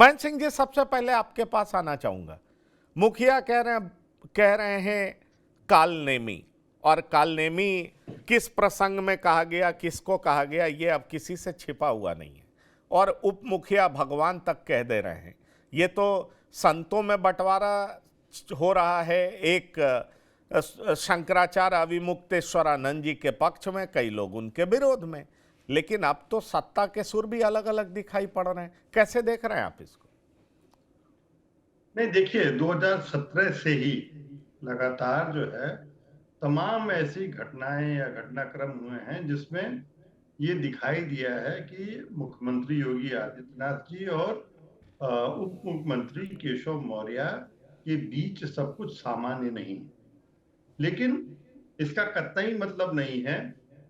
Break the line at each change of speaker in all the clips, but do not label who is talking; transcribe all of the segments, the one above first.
महेंद्र सिंह जी, सबसे पहले आपके पास आना चाहूंगा। मुखिया कह रहे हैं कालनेमी, और कालनेमी किस प्रसंग में कहा गया, किसको कहा गया, ये अब किसी से छिपा हुआ नहीं है। और उप मुखिया भगवान तक कह दे रहे हैं। ये तो संतों में बंटवारा हो रहा है, एक शंकराचार्य अविमुक्तेश्वरानंद जी के पक्ष में, कई लोग उनके विरोध में। लेकिन अब तो सत्ता के सुर भी अलग अलग दिखाई पड़ रहे हैं। कैसे देख रहे हैं आप इसको?
नहीं, देखिए 2017 से ही लगातार जो है तमाम ऐसी घटनाएं या घटनाक्रम हुए हैं जिसमें ये दिखाई दिया है कि मुख्यमंत्री योगी आदित्यनाथ जी और उप मुख्यमंत्री केशव मौर्य के बीच सब कुछ सामान्य नहीं है। लेकिन इसका कतई मतलब नहीं है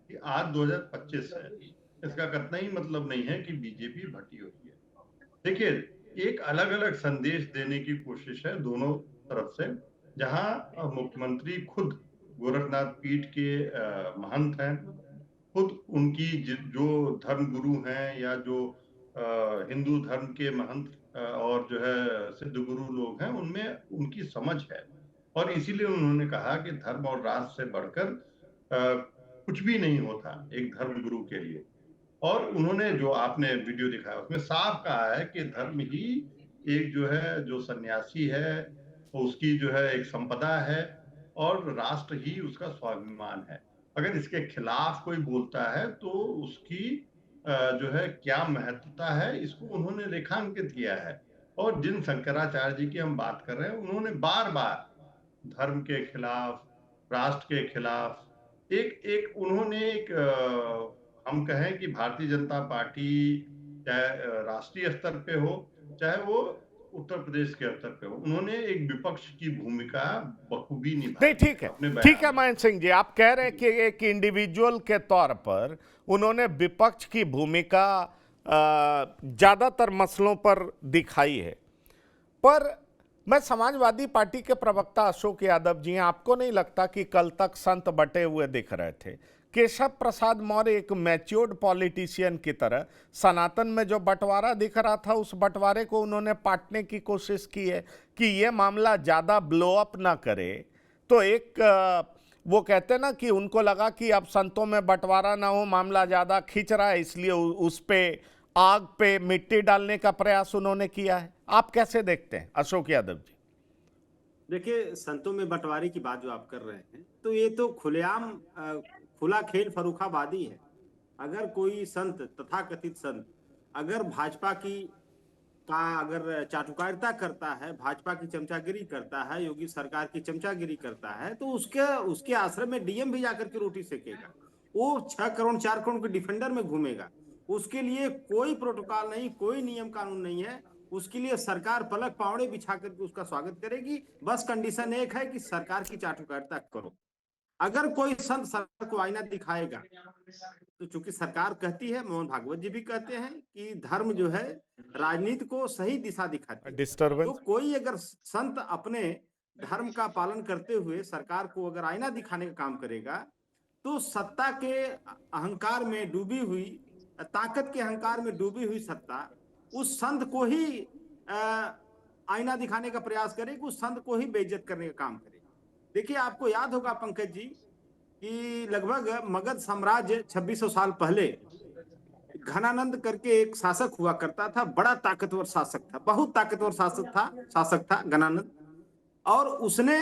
कि आज 2025 है, इसका कतई मतलब नहीं है कि बीजेपी भटी हुई है। देखिए, एक अलग अलग संदेश देने की कोशिश है दोनों तरफ से। जहां मुख्यमंत्री खुद गोरखनाथ पीठ के महंत हैं, खुद उनकी जो धर्म गुरु हैं या जो हिंदू धर्म के महंत और जो है सिद्ध गुरु लोग हैं, उनमें उनकी समझ है। और इसीलिए उन्होंने कहा कि धर्म और राष्ट्र से बढ़कर कुछ भी नहीं होता एक धर्म गुरु के लिए। और उन्होंने जो आपने वीडियो दिखाया उसमें साफ कहा है कि धर्म ही एक जो है जो सन्यासी है उसकी जो है एक संपदा है, और राष्ट्र ही उसका स्वाभिमान है। अगर इसके खिलाफ कोई बोलता है तो उसकी जो है क्या महत्वता है, इसको उन्होंने रेखांकित किया है। और जिन शंकराचार्य जी की हम बात कर रहे हैं, उन्होंने बार बार धर्म के खिलाफ, राष्ट्र के खिलाफ एक एक उन्होंने एक हम कहें कि भारतीय जनता पार्टी चाहे राष्ट्रीय स्तर पे हो, चाहे वो उत्तर प्रदेश के स्तर पे हो, उन्होंने एक विपक्ष की भूमिका बखूबी
नहीं,
निभाई है
ठीक है,
अपने
ठीक
बयान
है
में।
महेंद्र सिंह जी, आप कह रहे हैं कि एक इंडिविजुअल के तौर पर उन्होंने विपक्ष की भूमिका ज्यादातर मसलों पर दिखाई है। पर मैं समाजवादी पार्टी के प्रवक्ता अशोक यादव जी हैं, आपको नहीं लगता कि कल तक संत बटे हुए दिख रहे थे? केशव प्रसाद मौर्य एक मैच्योर्ड पॉलिटिशियन की तरह सनातन में जो बंटवारा दिख रहा था, उस बंटवारे को उन्होंने पाटने की कोशिश की है कि ये मामला ज़्यादा ब्लो अप ना करे। तो एक वो कहते हैं ना कि उनको लगा कि अब संतों में बंटवारा ना हो, मामला ज़्यादा खींच रहा है, इसलिए उस पे आग पे मिट्टी डालने का प्रयास उन्होंने किया है। आप कैसे देखते हैं अशोक यादव जी?
देखिए, संतों में बंटवारे की बात जो आप कर रहे हैं, तो ये तो खुलेआम खुला खेल फर्रुखाबादी है। अगर कोई संत, तथाकथित संत, अगर भाजपा की का अगर चाटुकारिता करता है, भाजपा की चमचागिरी करता है, योगी सरकार की चमचागिरी करता है, तो उसके उसके आश्रम में डीएम भी जाकर के रोटी सेकेगा। वो 6 करोड़ 4 करोड़ के डिफेंडर में घूमेगा। उसके लिए कोई प्रोटोकॉल नहीं, कोई नियम कानून नहीं है। उसके लिए सरकार पलक पावड़े बिछा करके उसका स्वागत करेगी। बस कंडीशन एक है कि सरकार की चाटुकारिता करो। अगर कोई संत सरकार को आईना दिखाएगा, तो चूंकि सरकार कहती है, मोहन भागवत जी भी कहते हैं कि धर्म जो है राजनीति को सही दिशा दिखाती है। तो
डिस्टर्बेंस।
कोई अगर संत अपने धर्म का पालन करते हुए सरकार को अगर आईना दिखाने का काम करेगा, तो सत्ता के अहंकार में डूबी हुई, ताकत के अहंकार में डूबी हुई सत्ता उस संत को ही आईना दिखाने का प्रयास करेगी, उस संत को ही बेइज्जत करने का काम करेगी। देखिए, आपको याद होगा पंकज जी कि लगभग मगध साम्राज्य 2600 साल पहले घनानंद करके एक शासक हुआ करता था। बड़ा ताकतवर शासक था, बहुत ताकतवर शासक था घनानंद। और उसने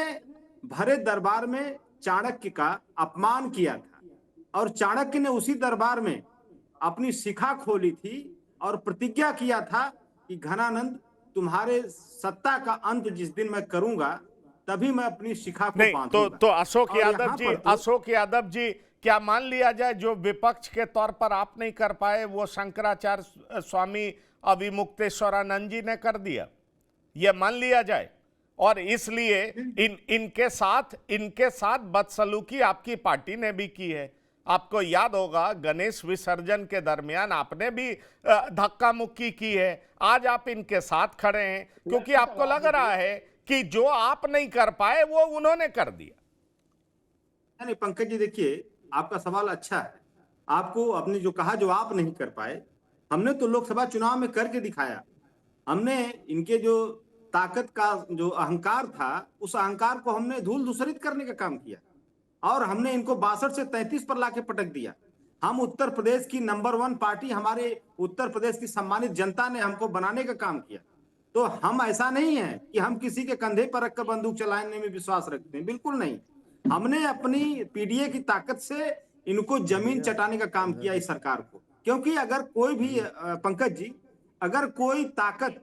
भरे दरबार में चाणक्य का अपमान किया था, और चाणक्य ने उसी दरबार में अपनी शिखा खोली थी और प्रतिज्ञा किया था कि घनानंद, तुम्हारे सत्ता का अंत जिस दिन मैं करूंगा, तभी मैं अपनी शिखा को
नहीं,
बांधूंगा।
तो अशोक
और
यादव
यहां
जी,
पर तो
अशोक यादव जी, क्या मान लिया जाए जो विपक्ष के तौर पर आप नहीं कर पाए, वो शंकराचार्य स्वामी अविमुक्तेश्वरानंद जी ने कर दिया? ये मान लिया जाए, और इसलिए इनके साथ बदसलूकी आपकी पार्टी ने भी की है। आपको याद होगा गणेश विसर्जन के दरमियान आपने भी धक्का मुक्की की है। आज आप इनके साथ खड़े हैं क्योंकि आपको लग रहा है कि जो आप नहीं कर पाए वो उन्होंने कर दिया।
नहीं पंकज जी, देखिए, आपका सवाल अच्छा है। आपको अपने जो कहा, जो आप नहीं कर पाए, हमने तो लोकसभा चुनाव में करके दिखाया। हमने इनके जो ताकत का जो अहंकार था, उस अहंकार को हमने धूल धूसरित करने का काम किया और हमने इनको 62 से 33 पर लाके पटक दिया। हम उत्तर प्रदेश की नंबर 1 पार्टी, हमारे उत्तर प्रदेश की सम्मानित जनता ने हमको बनाने का काम किया। तो हम ऐसा नहीं है कि हम किसी के कंधे पर रखकर बंदूक चलाने में विश्वास रखते हैं, बिल्कुल नहीं। हमने अपनी पीडीए की ताकत से इनको जमीन चटाने का काम किया इस सरकार को। क्योंकि अगर कोई भी पंकज जी, अगर कोई ताकत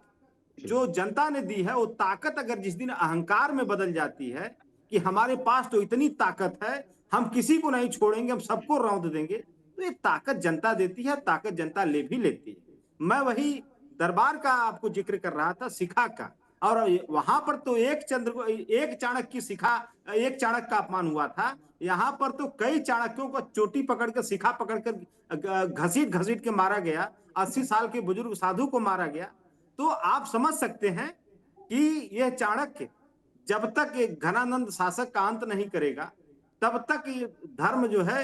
जो जनता ने दी है, वो ताकत अगर जिस दिन अहंकार में बदल जाती है कि हमारे पास तो इतनी ताकत है, हम किसी को नहीं छोड़ेंगे, हम सबको रौंद देंगे, तो ये ताकत जनता देती है, ताकत जनता ले भी लेती है। मैं वही दरबार का आपको जिक्र कर रहा था, शिखा का, और वहां पर तो एक चाणक्य की शिखा, एक चाणक्य का अपमान हुआ था। यहाँ पर तो कई चाणक्यों को चोटी पकड़कर, शिखा पकड़कर घसीट घसीट के मारा गया। 80 साल के बुजुर्ग साधु को मारा गया। तो आप समझ सकते हैं कि यह चाणक्य जब तक एक घनानंद शासक का अंत नहीं करेगा, तब तक ये धर्म जो है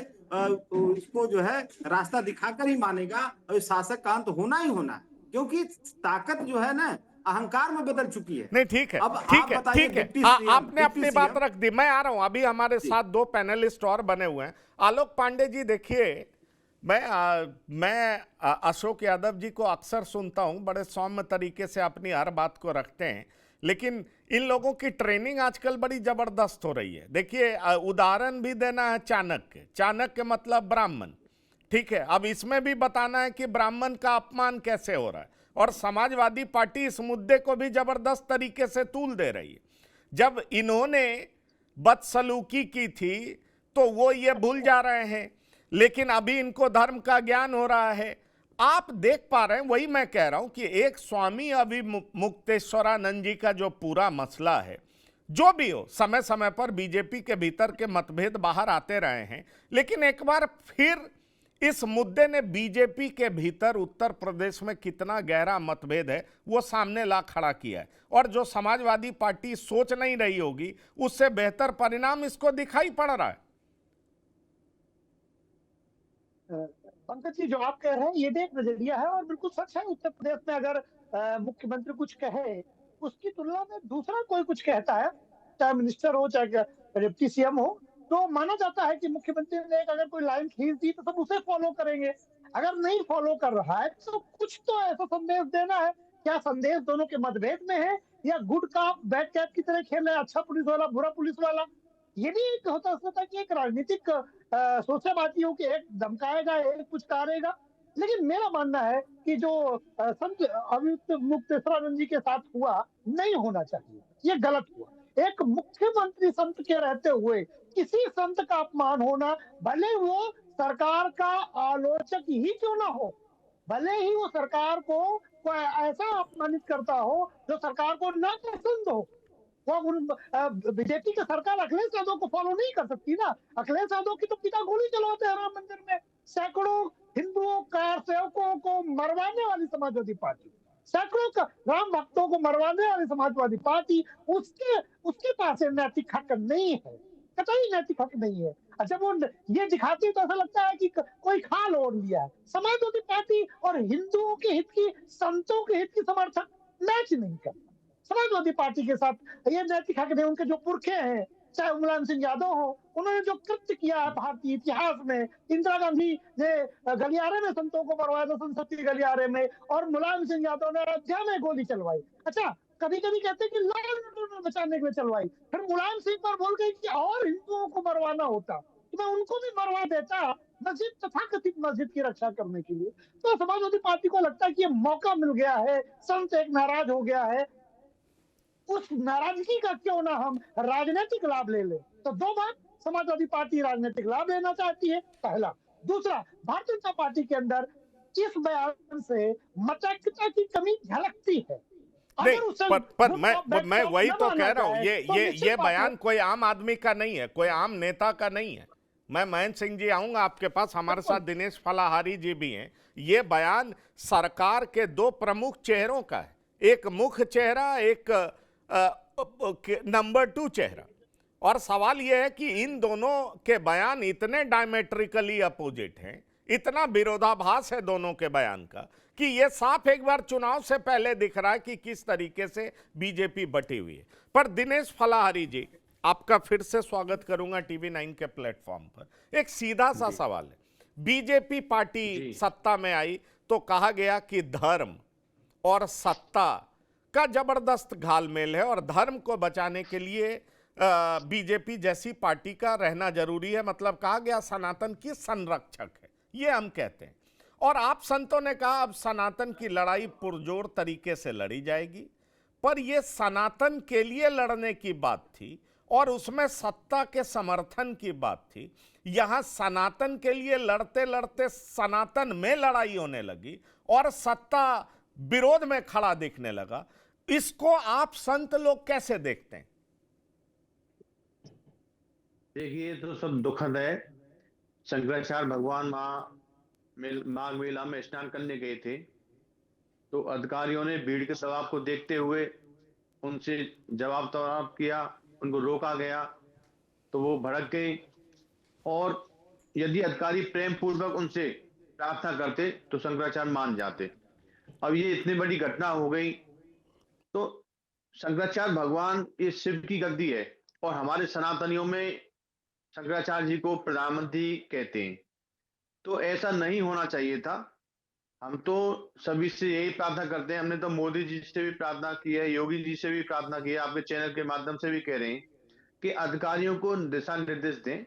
इसको जो है रास्ता दिखाकर ही मानेगा, और शासक का अंत होना ही होना है। क्योंकि ताकत जो है ना अहंकार में बदल चुकी है।
नहीं, ठीक है,
अब
ठीक है,
आप बताइए,
ठीक है।
डिप्टी सीएम,
आपने अपनी
डिप्टी
बात
सीएम।
रख दी, मैं आ रहा हूं। अभी हमारे साथ 2 पैनलिस्ट और बने हुए हैं। आलोक पांडे जी, देखिए, मैं अशोक यादव जी को अक्सर सुनता हूं, बड़े सौम्य तरीके से अपनी हर बात को रखते हैं, लेकिन इन लोगों की ट्रेनिंग आजकल बड़ी जबरदस्त हो रही है। देखिए, उदाहरण भी देना है चाणक्य। चाणक्य मतलब ब्राह्मण, ठीक है। अब इसमें भी बताना है कि ब्राह्मण का अपमान कैसे हो रहा है, और समाजवादी पार्टी इस मुद्दे को भी जबरदस्त तरीके से तूल दे रही है। जब इन्होंने बदसलूकी की थी तो वो ये भूल जा रहे हैं, लेकिन अभी इनको धर्म का ज्ञान हो रहा है। आप देख पा रहे हैं, वही मैं कह रहा हूं कि एक स्वामी अभिमुक्तेश्वरानंद जी का जो पूरा मसला है, जो भी हो, समय समय पर बीजेपी के भीतर के मतभेद बाहर आते रहे हैं, लेकिन एक बार फिर इस मुद्दे ने बीजेपी के भीतर उत्तर प्रदेश में कितना गहरा मतभेद है वो सामने ला खड़ा किया है। और जो समाजवादी पार्टी सोच नहीं रही होगी, उससे बेहतर परिणाम इसको दिखाई पड़ रहा है।
पंकज जी, जो आप कह रहे हैं ये भी एक नजरिया है और बिल्कुल सच है। उत्तर प्रदेश में अगर मुख्यमंत्री कुछ कहे, उसकी तुलना में दूसरा कोई कुछ कहता है, चाहे मिनिस्टर हो चाहे डिप्टी सीएम हो, तो माना जाता है कि मुख्यमंत्री ने अगर कोई लाइन खींच दी तो सब उसे फॉलो करेंगे। अगर नहीं फॉलो कर रहा है तो कुछ तो ऐसा संदेश देना है। क्या संदेश दोनों के मतभेद में है, या गुड कॉप बैड कैप की तरह खेल रहे हैं, अच्छा पुलिस वाला बुरा पुलिस वाला? ये भी एक होता है कि एक राजनीतिक सोचबाजी हो कि एक धमकाएगा, एक कुछ करेगा। लेकिन मेरा मानना है कि जो संत अभिमुक्तेश्वरानंद जी के साथ हुआ, नहीं होना चाहिए, ये गलत हुआ। एक मुख्यमंत्री संत के रहते हुए किसी संत का अपमान होना, भले वो सरकार का आलोचक ही क्यों ना हो, भले ही वो सरकार को कोई ऐसा अपमानित करता हो जो सरकार को ना पसंद हो, वो बीजेपी की सरकार अखिलेश यादव को फॉलो नहीं कर सकती ना। अखिलेश यादव की तो पिता गोली चलवाते हैं राम मंदिर में। सैकड़ों हिंदुओं कार सेवकों को मरवाने वाली समाजवादी पार्टी, सैकड़ों राम भक्तों को मरवाने वाली समाजवादी पार्टी, उसके पास नैतिक हक नहीं है, कतई नैतिक हक नहीं है। अच्छा, वो ये दिखाती है तो ऐसा लगता है कि कोई खाल ओढ़ लिया है। समाजवादी पार्टी और हिंदुओं के हित की, संतों के हित की समर्थक मैच नहीं करता समाजवादी पार्टी के साथ। ये नैतिक हक नहीं। उनके जो पुरखे हैं, चाहे मुलायम सिंह यादव हो, उन्होंने जो कृत्य किया है भारतीय इतिहास में, इंदिरा गांधी ने गलियारे में संतों को मरवाया था, संसदीय गलियारे में, और मुलायम सिंह यादव ने अयोध्या में गोली चलवाई। अच्छा, कभी कभी कहते हैं कि लॉ एंड ऑर्डर बचाने के लिए चलवाई, फिर मुलायम सिंह पर बोल गई कि और हिंदुओं को मरवाना होता तो मैं उनको भी मरवा देता, मस्जिद, तथाकथित मस्जिद की रक्षा करने के लिए। तो समाजवादी पार्टी को लगता है कि ये मौका मिल गया है, संत एक नाराज हो गया है, उस नाराजगी का क्यों ना हम राजनीतिक लाभ ले लें। तो दो बात, समाजवादी पार्टी राजनीतिक लाभ लेना चाहती है, पहला। दूसरा, भारतीय जनता पार्टी के अंदर इस बयान से मतैक्यता की कमी झलकती है।
नहीं, पर मैं वही तो कह रहा हूं, ये बयान कोई आम आदमी का नहीं है, कोई आम नेता का नहीं है। मैं महेंद्र सिंह जी आऊंगा आपके पास, हमारे साथ दिनेश फलाहारी जी भी हैं। ये बयान सरकार के 2 प्रमुख चेहरों का है, एक मुख्य चेहरा, एक नंबर 2 चेहरा। और सवाल यह है कि इन दोनों के बयान इतने डायमेट्रिकली अपोजिट हैं, इतना विरोधाभास है दोनों के बयान का, कि यह साफ एक बार चुनाव से पहले दिख रहा है कि किस तरीके से बीजेपी बटी हुई है। पर दिनेश फलाहारी जी, आपका फिर से स्वागत करूंगा टीवी 9 के प्लेटफॉर्म पर। एक सीधा सा सवाल है, बीजेपी पार्टी सत्ता में आई तो कहा गया कि धर्म और सत्ता का जबरदस्त घालमेल है और धर्म को बचाने के लिए बीजेपी जैसी पार्टी का रहना जरूरी है। मतलब कहा गया सनातन की संरक्षक है, ये हम कहते हैं। और आप संतों ने कहा अब सनातन की लड़ाई पुरजोर तरीके से लड़ी जाएगी। पर यह सनातन के लिए लड़ने की बात थी और उसमें सत्ता के समर्थन की बात थी। यहां सनातन के लिए लड़ते लड़ते सनातन में लड़ाई होने लगी और सत्ता विरोध में खड़ा दिखने लगा। इसको आप संत लोग कैसे देखते हैं?
देखिए, तो सब दुखद है। शंकराचार्य भगवान माघ मेला में स्नान करने गए थे तो अधिकारियों ने भीड़ के दबाव को देखते हुए उनसे जवाब किया, उनको रोका गया तो वो भड़क गए। और यदि अधिकारी प्रेम पूर्वक उनसे प्रार्थना करते तो शंकराचार्य मान जाते। अब ये इतनी बड़ी घटना हो गई तो शंकराचार्य भगवान ये शिव की गद्दी है और हमारे सनातनियों में शंकराचार्य जी को प्रधानमंत्री कहते हैं, तो ऐसा नहीं होना चाहिए था। हम तो सभी से यही प्रार्थना करते हैं, हमने तो मोदी जी से भी प्रार्थना की है, योगी जी से भी प्रार्थना की है, आपके चैनल के माध्यम से भी कह रहे हैं कि अधिकारियों को दिशा निर्देश दें,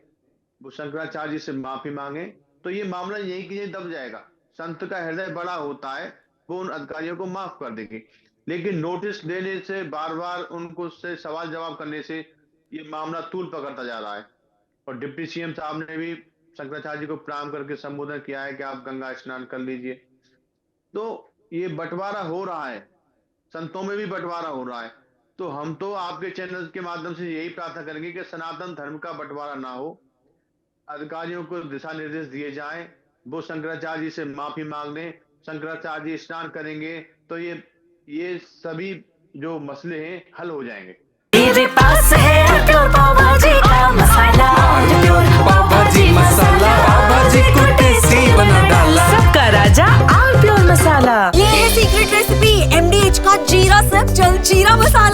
वो शंकराचार्य जी से माफी मांगे तो ये मामला यही कि ये दब जाएगा। संत का हृदय बड़ा होता है, वो उन अधिकारियों को माफ कर देंगे। लेकिन नोटिस देने से, बार बार उनको से सवाल जवाब करने से ये मामला तूल पकड़ता जा रहा है। और डिप्टी सीएम साहब ने भी शंकराचार्य जी को प्रणाम करके संबोधन किया है कि आप गंगा स्नान कर लीजिए। तो ये बंटवारा हो रहा है, संतों में भी बंटवारा हो रहा है। तो हम तो आपके चैनल के माध्यम से यही प्रार्थना करेंगे कि सनातन धर्म का बंटवारा ना हो, अधिकारियों को दिशा निर्देश दिए जाएं, वो शंकराचार्य जी से माफी मांग लें, शंकराचार्य जी स्नान करेंगे तो ये सभी जो मसले हैं हल हो जाएंगे।
मेरे पास है प्योर पाव भाजी का मसाला, प्योर पाव भाजी मसाला, पाव भाजी को टेस्टी बना डाला, सबका राजा आल प्योर मसाला।
ये है सीक्रेट रेसिपी MDH का जीरा सब जल जीरा मसाला।